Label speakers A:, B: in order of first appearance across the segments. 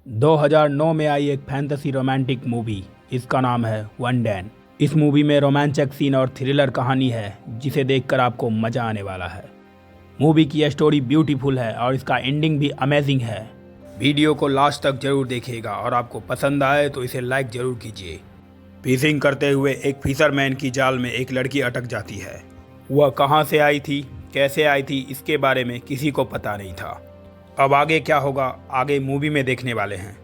A: 2009 में आई एक fantasy romantic movie, इसका नाम है वन डैन। इस मूवी में रोमांचक सीन और थ्रिलर कहानी है जिसे देखकर आपको मजा आने वाला है। मूवी की यह स्टोरी ब्यूटीफुल है और इसका एंडिंग भी अमेजिंग है। वीडियो को लास्ट तक जरूर देखिएगा और आपको पसंद आए तो इसे लाइक जरूर कीजिए। फिशिंग करते हुए एक फिशरमैन की जाल में एक लड़की अटक जाती है। वह कहां से आई थी, कैसे आई थी, इसके बारे में किसी को पता नहीं था। अब आगे क्या होगा, आगे मूवी में देखने वाले हैं।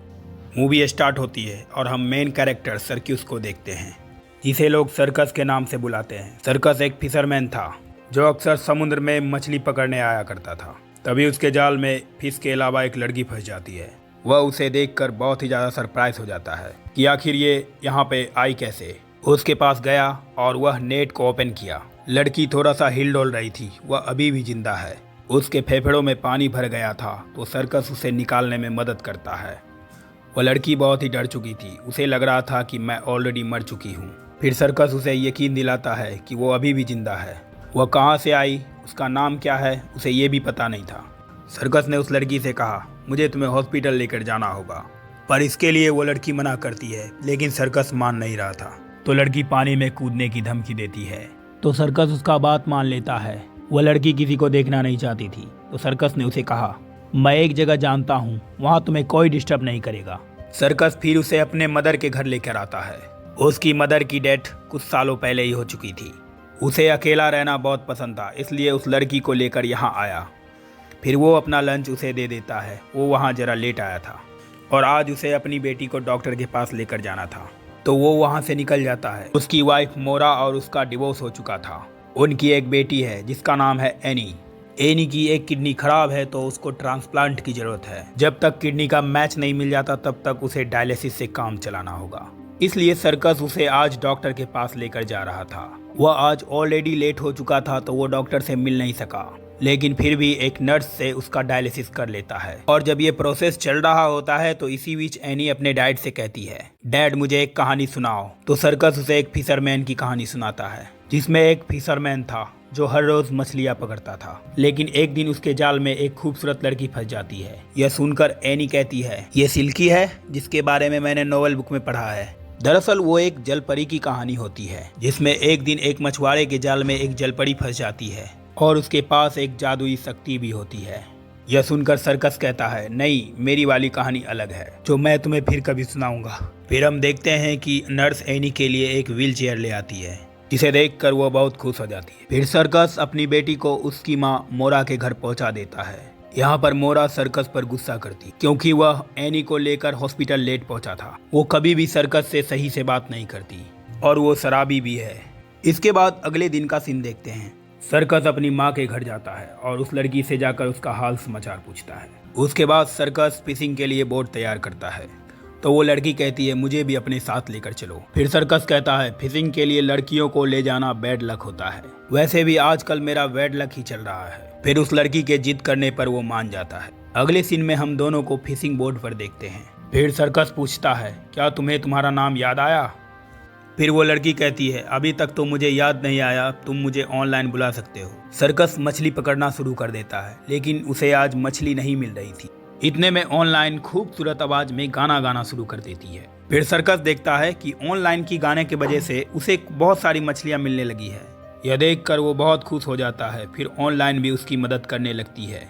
A: मूवी स्टार्ट होती है और हम मेन कैरेक्टर सर्कस को देखते हैं, जिसे लोग सर्कस के नाम से बुलाते हैं। सर्कस एक फिशरमैन था जो अक्सर समुद्र में मछली पकड़ने आया करता था। तभी उसके जाल में फिश के अलावा एक लड़की फंस जाती है। वह उसे देखकर बहुत ही ज़्यादा सरप्राइज हो जाता है कि आखिर ये यहाँ पे आई कैसे। उसके पास गया और वह नेट को ओपन किया। लड़की थोड़ा सा हिल डोल रही थी, वह अभी भी जिंदा है। उसके फेफड़ों में पानी भर गया था तो सर्कस उसे निकालने में मदद करता है। वह लड़की बहुत ही डर चुकी थी, उसे लग रहा था कि मैं ऑलरेडी मर चुकी हूँ। फिर सर्कस उसे यकीन दिलाता है कि वो अभी भी जिंदा है। वह कहाँ से आई, उसका नाम क्या है, उसे ये भी पता नहीं था। सर्कस ने उस लड़की से कहा, मुझे तुम्हें हॉस्पिटल लेकर जाना होगा, पर इसके लिए वो लड़की मना करती है। लेकिन सर्कस मान नहीं रहा था तो लड़की पानी में कूदने की धमकी देती है तो सर्कस उसका बात मान लेता है। वह लड़की किसी को देखना नहीं चाहती थी तो सर्कस ने उसे कहा, मैं एक जगह जानता हूँ, वहाँ तुम्हें कोई डिस्टर्ब नहीं करेगा। सर्कस फिर उसे अपने मदर के घर लेकर आता है। उसकी मदर की डेथ कुछ सालों पहले ही हो चुकी थी। उसे अकेला रहना बहुत पसंद था, इसलिए उस लड़की को लेकर यहाँ आया। फिर वो अपना लंच उसे दे देता है। वो वहाँ जरा लेट आया था और आज उसे अपनी बेटी को डॉक्टर के पास लेकर जाना था, तो वो वहाँ से निकल जाता है। उसकी वाइफ मोरा और उसका डिवोर्स हो चुका था। उनकी एक बेटी है जिसका नाम है एनी। एनी की एक किडनी खराब है तो उसको ट्रांसप्लांट की जरूरत है। जब तक किडनी का मैच नहीं मिल जाता तब तक उसे डायलिसिस से काम चलाना होगा। इसलिए सर्कस उसे आज डॉक्टर के पास लेकर जा रहा था। वह आज ऑलरेडी लेट हो चुका था तो वो डॉक्टर से मिल नहीं सका, लेकिन फिर भी एक नर्स से उसका डायलिसिस कर लेता है। और जब ये प्रोसेस चल रहा होता है तो इसी बीच एनी अपने डैड से कहती है, डैड मुझे एक कहानी सुनाओ। तो सर्कस उसे एक फिशरमैन की कहानी सुनाता है, जिसमें एक फिशरमैन था जो हर रोज मछलियां पकड़ता था। लेकिन एक दिन उसके जाल में एक खूबसूरत लड़की फंस जाती है। यह सुनकर एनी कहती है, ये सिल्की है जिसके बारे में मैंने नोवेल बुक में पढ़ा है। दरअसल वो एक जलपरी की कहानी होती है, जिसमें एक दिन एक मछुआरे के जाल में एक जलपरी फंस जाती है और उसके पास एक जादुई शक्ति भी होती है। यह सुनकर सर्कस कहता है, नहीं, मेरी वाली कहानी अलग है जो मैं तुम्हें फिर कभी सुनाऊंगा। फिर हम देखते हैं कि नर्स एनी के लिए एक व्हील चेयर ले आती है, जिसे देखकर वो बहुत खुश हो जाती है। फिर सर्कस अपनी बेटी को उसकी माँ मोरा के घर पहुंचा देता है। यहाँ पर मोरा सर्कस पर गुस्सा करती क्योंकि वह एनी को लेकर हॉस्पिटल लेट पहुंचा था। वो कभी भी सर्कस से सही से बात नहीं करती और वो शराबी भी है। इसके बाद अगले दिन का सीन देखते हैं। सर्कस अपनी माँ के घर जाता है और उस लड़की से जाकर उसका हाल समाचार पूछता है। उसके बाद सर्कस फिशिंग के लिए बोट तैयार करता है तो वो लड़की कहती है, मुझे भी अपने साथ लेकर चलो। फिर सर्कस कहता है, फिशिंग के लिए लड़कियों को ले जाना बैड लक होता है, वैसे भी आजकल मेरा बैड लक ही चल रहा है। फिर उस लड़की के जिद करने पर वो मान जाता है। अगले सीन में हम दोनों को फिशिंग बोट पर देखते हैं। फिर सर्कस पूछता है, क्या तुम्हें तुम्हारा नाम याद आया? फिर वो लड़की कहती है, अभी तक तो मुझे याद नहीं आया, तुम मुझे ऑनलाइन बुला सकते हो। सर्कस मछली पकड़ना शुरू कर देता है, लेकिन उसे आज मछली नहीं मिल रही थी। इतने में ऑनलाइन खूबसूरत आवाज में गाना गाना शुरू कर देती है। फिर सर्कस देखता है कि ऑनलाइन की गाने की वजह से उसे बहुत सारी मछलियां मिलने लगी है। यह देखकर वो बहुत खुश हो जाता है। फिर ऑनलाइन भी उसकी मदद करने लगती है।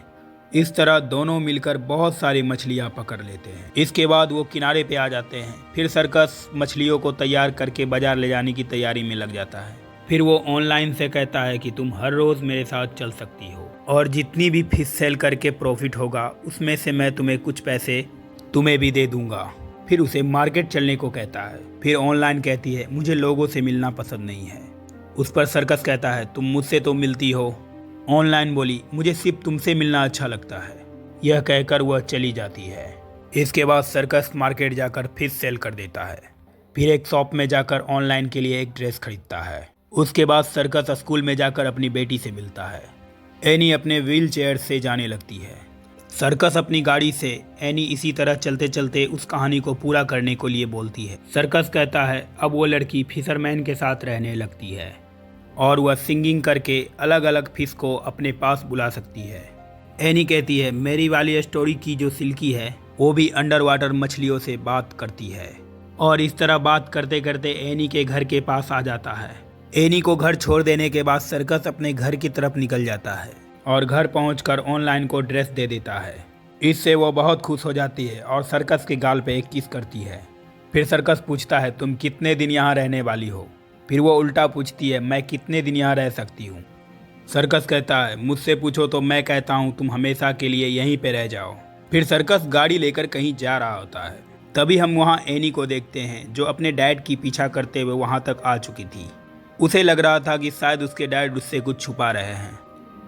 A: इस तरह दोनों मिलकर बहुत सारी मछलियां पकड़ लेते हैं। इसके बाद वो किनारे पे आ जाते हैं। फिर सर्कस मछलियों को तैयार करके बाजार ले जाने की तैयारी में लग जाता है। फिर वो ऑनलाइन से कहता है कि तुम हर रोज मेरे साथ चल सकती हो और जितनी भी फिश सेल करके प्रॉफिट होगा उसमें से मैं तुम्हें कुछ पैसे तुम्हें भी दे दूंगा। फिर उसे मार्केट चलने को कहता है। फिर ऑनलाइन कहती है, मुझे लोगों से मिलना पसंद नहीं है। उस पर सर्कस कहता है, तुम मुझसे तो मिलती हो। ऑनलाइन बोली, मुझे सिर्फ तुमसे मिलना अच्छा लगता है। यह कहकर वह चली जाती है। इसके बाद सर्कस मार्केट जाकर फिश सेल कर देता है। फिर एक शॉप में जाकर ऑनलाइन के लिए एक ड्रेस खरीदता है। उसके बाद सर्कस स्कूल में जाकर अपनी बेटी से मिलता है। एनी अपने व्हील चेयर से जाने लगती है। सर्कस अपनी गाड़ी से एनी इसी तरह चलते चलते उस कहानी को पूरा करने को लिए बोलती है। सर्कस कहता है, अब वो लड़की फिशरमैन के साथ रहने लगती है और वह सिंगिंग करके अलग अलग फिश को अपने पास बुला सकती है। एनी कहती है, मेरी वाली स्टोरी की जो सिल्की है वो भी अंडर वाटर मछलियों से बात करती है। और इस तरह बात करते करते एनी के घर के पास आ जाता है। एनी को घर छोड़ देने के बाद सर्कस अपने घर की तरफ निकल जाता है और घर पहुंचकर ऑनलाइन को ड्रेस दे देता है। इससे वो बहुत खुश हो जाती है और सर्कस के गाल पे एक किस करती है। फिर सर्कस पूछता है तुम कितने दिन यहाँ रहने वाली हो। फिर वो उल्टा पूछती है मैं कितने दिन यहाँ रह सकती हूँ। सर्कस कहता है मुझसे पूछो तो मैं कहता हूँ तुम हमेशा के लिए यहीं पे रह जाओ। फिर सर्कस गाड़ी लेकर कहीं जा रहा होता है। तभी हम वहाँ एनी को देखते हैं जो अपने डैड की पीछा करते हुए वहाँ तक आ चुकी थी। उसे लग रहा था कि शायद उसके डैड उससे कुछ छुपा रहे हैं।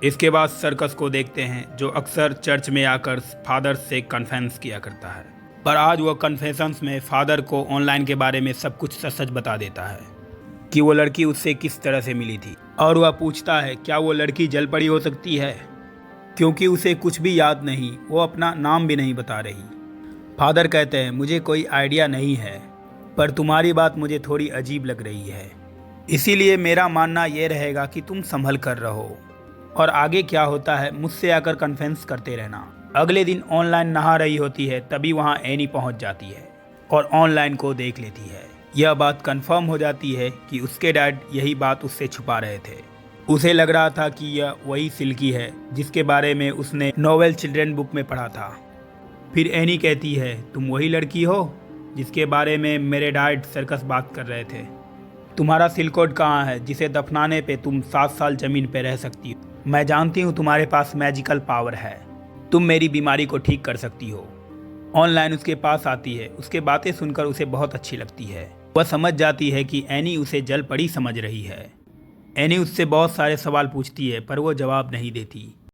A: इसके बाद सर्कस को देखते हैं जो अक्सर चर्च में आकर फादर से कन्फेंस किया करता है, पर आज वह कन्फेशंस में फादर को ऑनलाइन के बारे में सब कुछ सच सच बता देता है कि वो लड़की उससे किस तरह से मिली थी। और वह पूछता है क्या वो लड़की जल परी हो सकती है, क्योंकि उसे कुछ भी याद नहीं, वो अपना नाम भी नहीं बता रही। फादर कहते हैं मुझे कोई आइडिया नहीं है, पर तुम्हारी बात मुझे थोड़ी अजीब लग रही है, इसीलिए मेरा मानना ये रहेगा कि तुम संभल कर रहो और आगे क्या होता है मुझसे आकर कन्फेंस करते रहना। अगले दिन ऑनलाइन नहा रही होती है, तभी वहाँ एनी पहुँच जाती है और ऑनलाइन को देख लेती है। यह बात कंफर्म हो जाती है कि उसके डैड यही बात उससे छुपा रहे थे। उसे लग रहा था कि यह वही सिल्की है जिसके बारे में उसने नोवेल चिल्ड्रन बुक में पढ़ा था। फिर एनी कहती है तुम वही लड़की हो जिसके बारे में मेरे डैड सर्कस बात कर रहे थे। तुम्हारा सिल्कोड कहाँ है जिसे दफनाने पे तुम 7 साल ज़मीन पे रह सकती हो। मैं जानती हूँ तुम्हारे पास मैजिकल पावर है, तुम मेरी बीमारी को ठीक कर सकती हो। ऑनलाइन उसके पास आती है। उसके बातें सुनकर उसे बहुत अच्छी लगती है। वह समझ जाती है कि एनी उसे जल परी समझ रही है। एनी उससे बहुत सारे सवाल पूछती है पर वो जवाब नहीं देती।